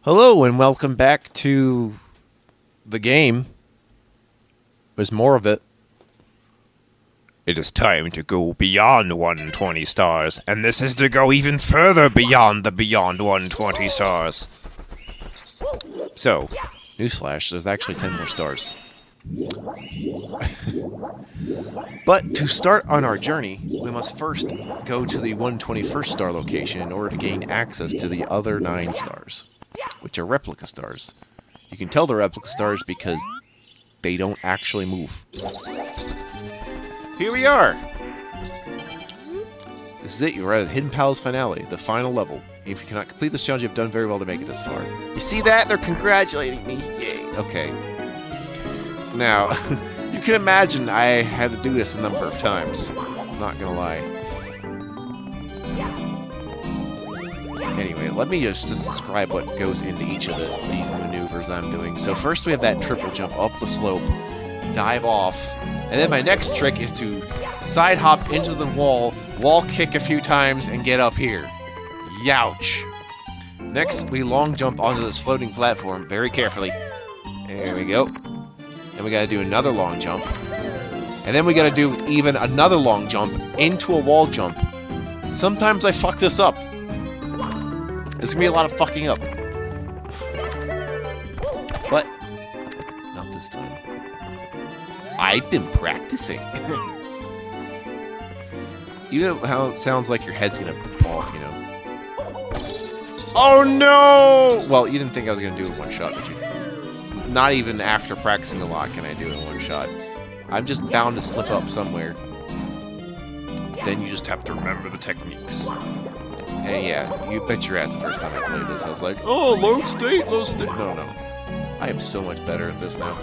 Hello and welcome back to the game. There's more of it. It is time to go beyond 120 stars, and this is to go even further beyond the beyond 120 stars. So, newsflash, there's actually 10 more stars. But to start on our journey, we must first go to the 121st star location in order to gain access to the other 9 stars, which are replica stars. You can tell they're replica stars because they don't actually move. Here we are! This is it, you're at the Hidden Palace finale, the final level. If you cannot complete this challenge, you've done very well to make it this far. You see that? They're congratulating me. Yay. Okay. Now, you can imagine I had to do this a number of times. I'm not gonna lie. Anyway, let me just describe what goes into each of these maneuvers I'm doing. So first we have that triple jump up the slope, dive off, and then my next trick is to side hop into the wall kick a few times, and get up here. Youch! Next, we long jump onto this floating platform very carefully. There we go. Then we gotta do another long jump. And then we gotta do even another long jump into a wall jump. Sometimes I fuck this up. There's gonna be a lot of fucking up. But, not this time. I've been practicing. You know how it sounds like your head's gonna pop off, you know? Oh no! Well, you didn't think I was gonna do it in one shot, did you? Not even after practicing a lot can I do it in one shot. I'm just bound to slip up somewhere. Then you just have to remember the techniques. And yeah, you bet your ass the first time I played this, I was like, oh, load state, load state. No. I am so much better at this now.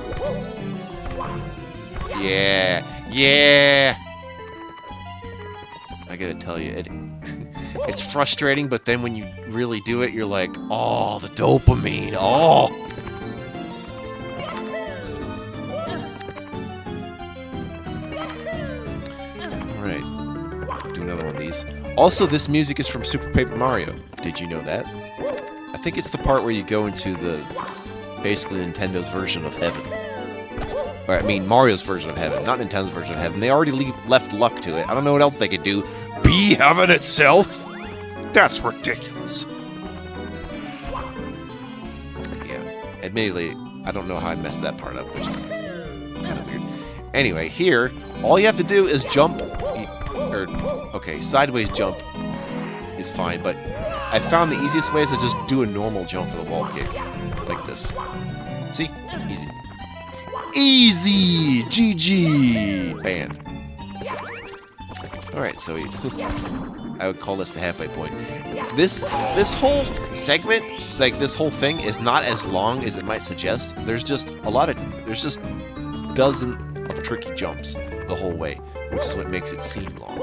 Yeah. I gotta tell you, it's frustrating, but then when you really do it, you're like, oh, the dopamine, oh! Alright, do another one of these. Also, this music is from Super Paper Mario. Did you know that? I think it's the part where you go into basically Nintendo's version of heaven. Or, I mean, Mario's version of heaven, not Nintendo's version of heaven. They already left luck to it. I don't know what else they could do. Be heaven itself? That's ridiculous. Yeah, admittedly, I don't know how I messed that part up, which is kind of weird. Anyway, here, all you have to do is jump, sideways jump is fine, but I found the easiest way is to just do a normal jump for the wall kick, like this. See? Easy. Easy! GG! Banned. Alright, so I would call this the halfway point. This whole segment, like this whole thing, is not as long as it might suggest. There's just dozens of tricky jumps the whole way, which is what makes it seem long.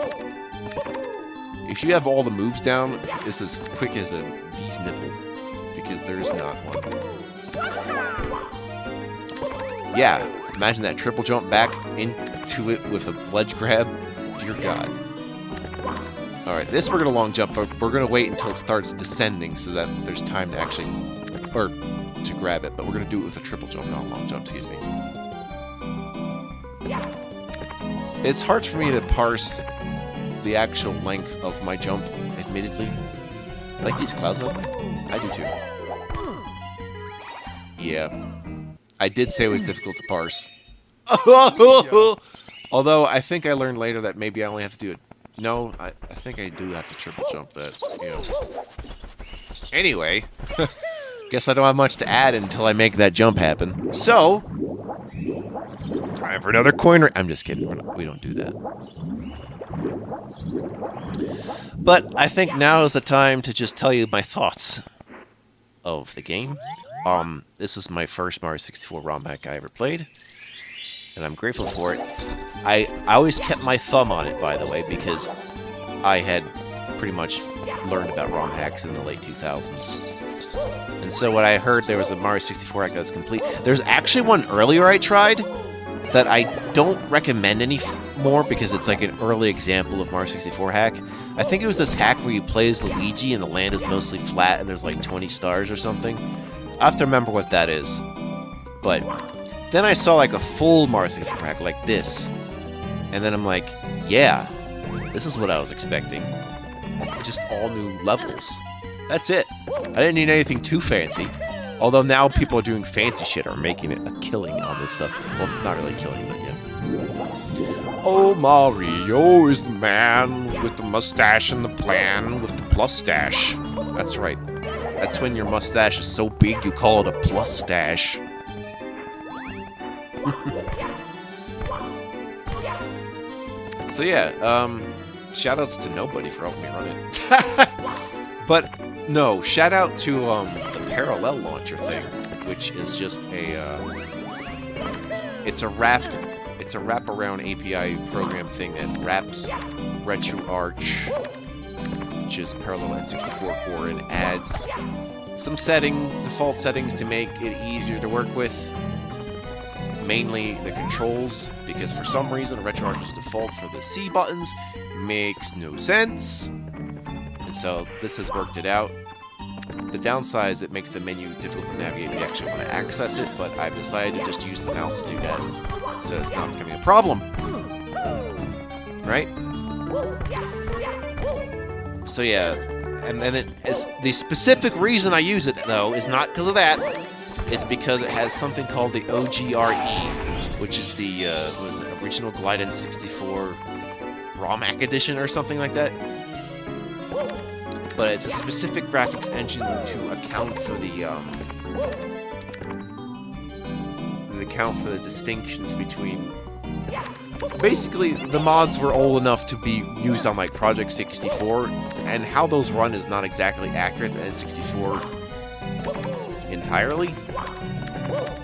If you have all the moves down, it's as quick as a bee's nipple, because there's not one. Yeah, imagine that triple jump back into it with a ledge grab. Dear God. Alright, this we're gonna long jump, but we're gonna wait until it starts descending so that there's time to actually, or to grab it, but we're gonna do it with a triple jump, not a long jump, excuse me. It's hard for me to parse the actual length of my jump, admittedly. I like these clouds up. I do too. Yeah. I did say it was difficult to parse. Although, I think I learned later that maybe I only have to do it. No, I think I do have to triple jump that, you know. Anyway, guess I don't have much to add until I make that jump happen. So, time for another coin. I'm just kidding. We don't do that. But I think now is the time to just tell you my thoughts of the game. This is my first Mario 64 ROM hack I ever played, and I'm grateful for it. I always kept my thumb on it, by the way, because I had pretty much learned about ROM hacks in the late 2000s. And so when I heard there was a Mario 64 hack that was complete, there's actually one earlier I tried that I don't recommend anymore because it's like an early example of Mario 64 hack. I think it was this hack where you play as Luigi and the land is mostly flat and there's like 20 stars or something. I have to remember what that is. But then I saw like a full Mario 64 hack like this. And then I'm like, yeah, this is what I was expecting. Just all new levels. That's it. I didn't need anything too fancy. Although now people are doing fancy shit or making it a killing on this stuff. Well, not really killing, but yeah. Oh, Mario is the man with the mustache and the plan with the plus stash. That's right. That's when your mustache is so big you call it a plus stash. So yeah, shoutouts to nobody for helping me run it. But no, shout out to the Parallel Launcher thing, which is just a it's a wraparound API program thing that wraps RetroArch, which is Parallel N64 core, and adds some default settings to make it easier to work with. Mainly the controls, because for some reason RetroArch's default for the C buttons makes no sense. And so this has worked it out. The downside is it makes the menu difficult to navigate if you actually want to access it, but I've decided to just use the mouse to do that, so it's not becoming a problem. Right? So yeah, and then the specific reason I use it, though, is not because of that. It's because it has something called the OGRE, which is the original Glide N64 ROM Hack Edition or something like that. But it's a specific graphics engine to account for the distinctions between. Basically, the mods were old enough to be used on like Project 64, and how those run is not exactly accurate to N64 entirely.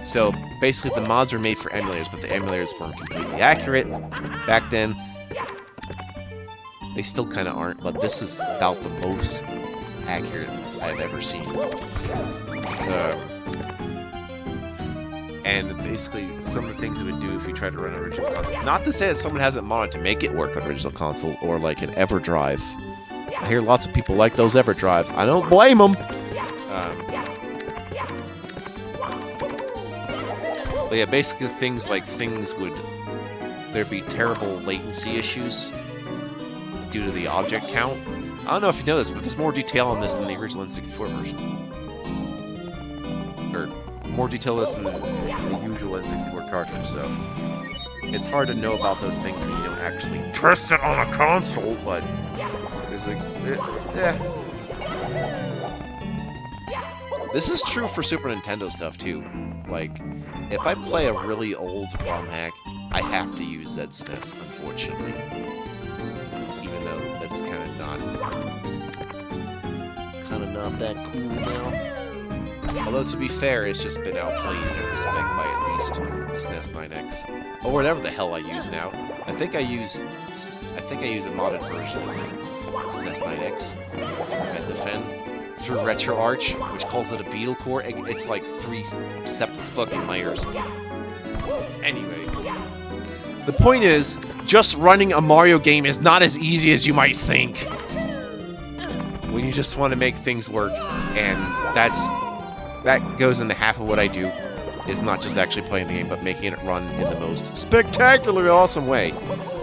So basically, the mods were made for emulators, but the emulators weren't completely accurate back then. They still kind of aren't, but this is about the most accurate I've ever seen. And basically, some of the things it would do if you tried to run an original console. Not to say that someone hasn't modded to make it work on original console, or like an EverDrive. I hear lots of people like those EverDrives. I don't blame them. But yeah, basically there'd be terrible latency issues due to the object count. I don't know if you know this, but there's more detail on this than the original N64 version. Or more detail on this than the usual N64 cartridge, so it's hard to know about those things when you don't actually test it on a console, but there's like, yeah. This is true for Super Nintendo stuff, too. Like, if I play a really old ROM hack, I have to use ZSNES, unfortunately. Even though that's kind of not that cool now. Although, to be fair, it's just been outplayed in every respect by at least SNES 9X. Or whatever the hell I use now. I think I use a modded version of SNES 9X through Metafen. Through RetroArch, which calls it a Beetle Core. It's like 3 separate fucking layers. Anyway, the point is, just running a Mario game is not as easy as you might think. When you just want to make things work, and that goes into half of what I do, is not just actually playing the game, but making it run in the most spectacularly awesome way.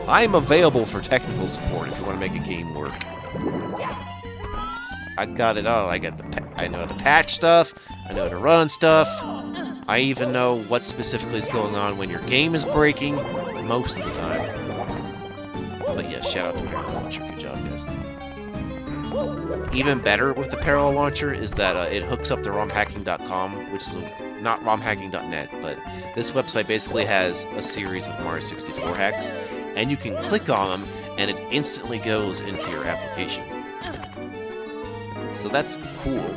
I am available for technical support if you want to make a game work. I got it all. I know how to patch stuff. I know how to run stuff. I even know what specifically is going on when your game is breaking most of the time. But yeah, shout out to Parallel Launcher. Good job, guys. Even better with the Parallel Launcher is that it hooks up to romhacking.com, which is not romhacking.net, but this website basically has a series of Mario 64 hacks, and you can click on them, and it instantly goes into your application. So that's cool.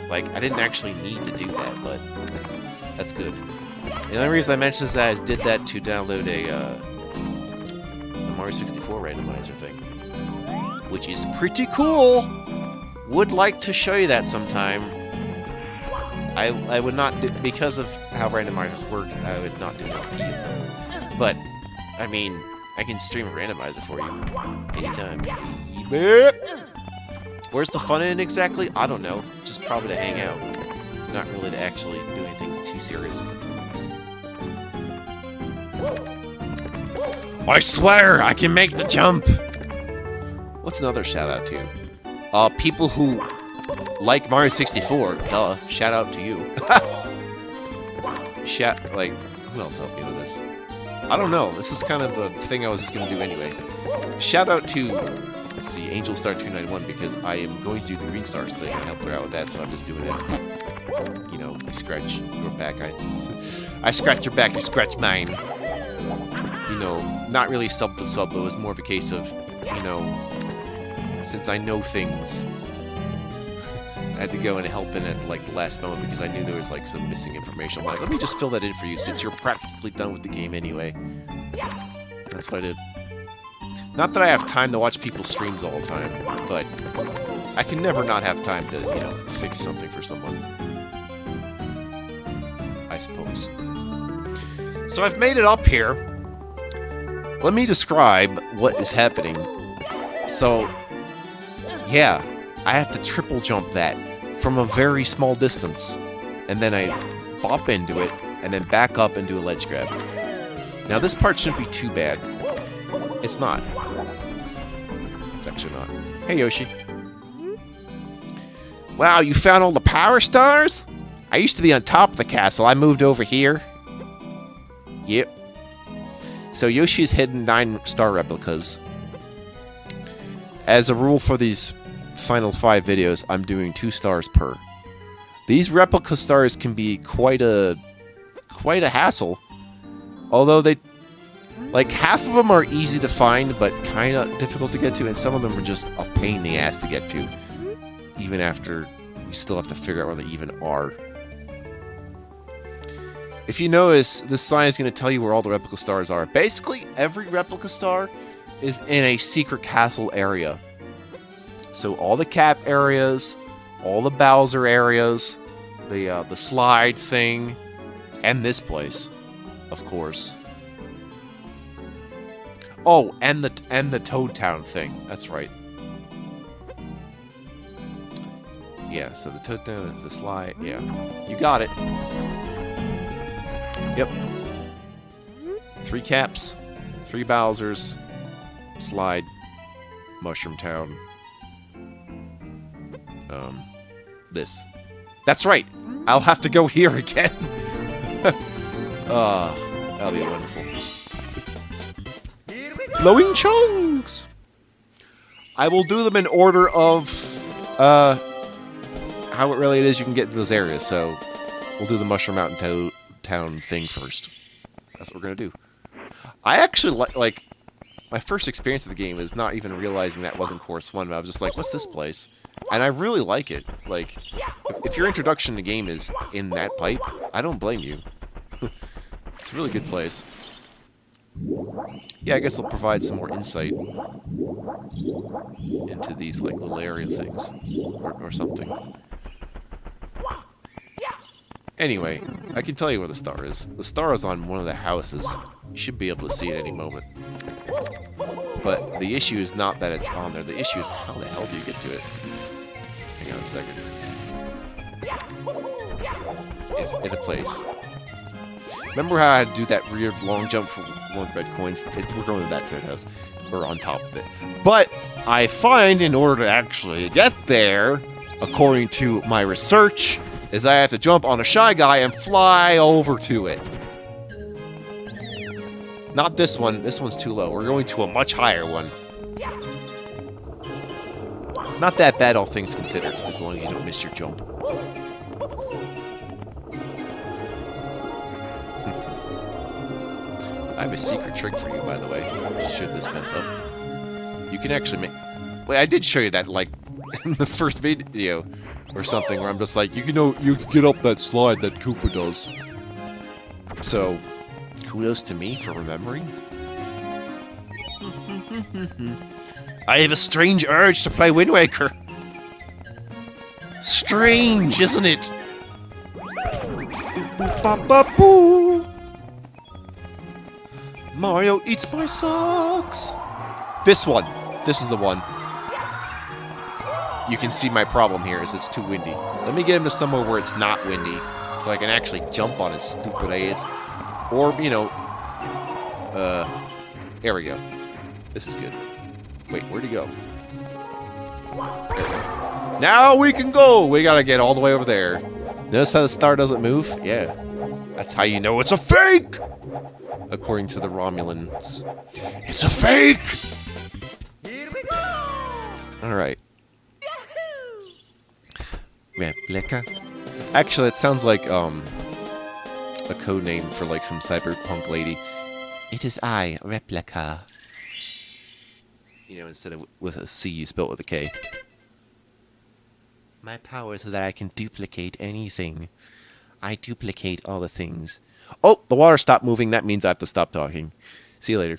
Like, I didn't actually need to do that, but that's good. The only reason I mentioned is that I did that to download a Mario 64 randomizer thing, which is pretty cool. Would like to show you that sometime. I would not do, because of how randomizers work, I would not do an LP of them. But, I mean, I can stream a randomizer for you anytime. Beep. Where's the fun in exactly? I don't know. Just probably to hang out. Not really to actually do anything too serious. I swear I can make the jump. What's another shout out to? People who like Mario 64. Duh. Shout out to you. Like, who else helped me with this? I don't know. This is kind of a thing I was just going to do anyway. Shout out to, let's see, Angel Star 291, because I am going to do the Green Stars thing and help her out with that, so I'm just doing it. You know, you scratch your back, I scratch your back, you scratch mine. You know, not really sub to sub, but it was more of a case of, you know, since I know things, I had to go and help in at like the last moment because I knew there was like some missing information. I'm like, let me just fill that in for you since you're practically done with the game anyway. That's what I did. Not that I have time to watch people's streams all the time, but I can never not have time to, you know, fix something for someone. I suppose. So I've made it up here. Let me describe what is happening. So, yeah, I have to triple jump that from a very small distance, and then I bop into it, and then back up and do a ledge grab. Now this part shouldn't be too bad. It's not. It's actually not. Hey Yoshi. Wow, you found all the power stars? I used to be on top of the castle. I moved over here. Yep. So Yoshi's hidden 9-star replicas. As a rule for these final 5 videos, I'm doing 2 stars per. These replica stars can be quite a hassle. Although they, like, half of them are easy to find but kind of difficult to get to, and some of them are just a pain in the ass to get to. Even after you still have to figure out where they even are. If you notice, this sign is going to tell you where all the replica stars are. Basically, every replica star is in a secret castle area. So all the cap areas, all the Bowser areas, the slide thing, and this place, of course. Oh, and the Toad Town thing. That's right. Yeah, so the Toad Town, the slide. Yeah, you got it. Yep. 3 caps, 3 Bowsers, slide, Mushroom Town. This. That's right! I'll have to go here again! That'll be wonderful. Flowing chunks! I will do them in order of, how it really is you can get to those areas, so we'll do the Mushroom Mountain Town thing first. That's what we're gonna do. I actually like my first experience of the game is not even realizing that wasn't Course 1, but I was just like, what's this place? And I really like it. Like, if your introduction to the game is in that pipe, I don't blame you. It's a really good place. Yeah, I guess I'll provide some more insight into these, like, little area things. Or something. Anyway, I can tell you where the star is. The star is on one of the houses. You should be able to see it any moment. But the issue is not that it's on there. The issue is how the hell do you get to it? Hang on a second. It's in a place. Remember how I had to do that weird long jump for 1 red coins? We're going to that Toad house. We're on top of it. But I find in order to actually get there, according to my research, is I have to jump on a Shy Guy and fly over to it. Not this one. This one's too low. We're going to a much higher one. Not that bad, all things considered, as long as you don't miss your jump. I have a secret trick for you, by the way, should this mess up. You can actually make... Wait, I did show you that, like, in the first video or something, where I'm just like, you can get up that slide that Koopa does. So... kudos to me for remembering. I have a strange urge to play Wind Waker. Strange, isn't it? Mario eats my socks. This one. This is the one. You can see my problem here is it's too windy. Let me get him to somewhere where it's not windy, so I can actually jump on his stupid ass. Or, you know, there we go. This is good. Wait, where'd he go? There we go. Now we can go! We gotta get all the way over there. Notice how the star doesn't move? Yeah. That's how you know it's a fake! According to the Romulans. It's a fake! Alright. Replica? Actually, it sounds like, a code name for, like, some cyberpunk lady. It is I, Replica. You know, instead of with a C, you spell it with a K. My power is so that I can duplicate anything. I duplicate all the things. Oh, the water stopped moving. That means I have to stop talking. See you later.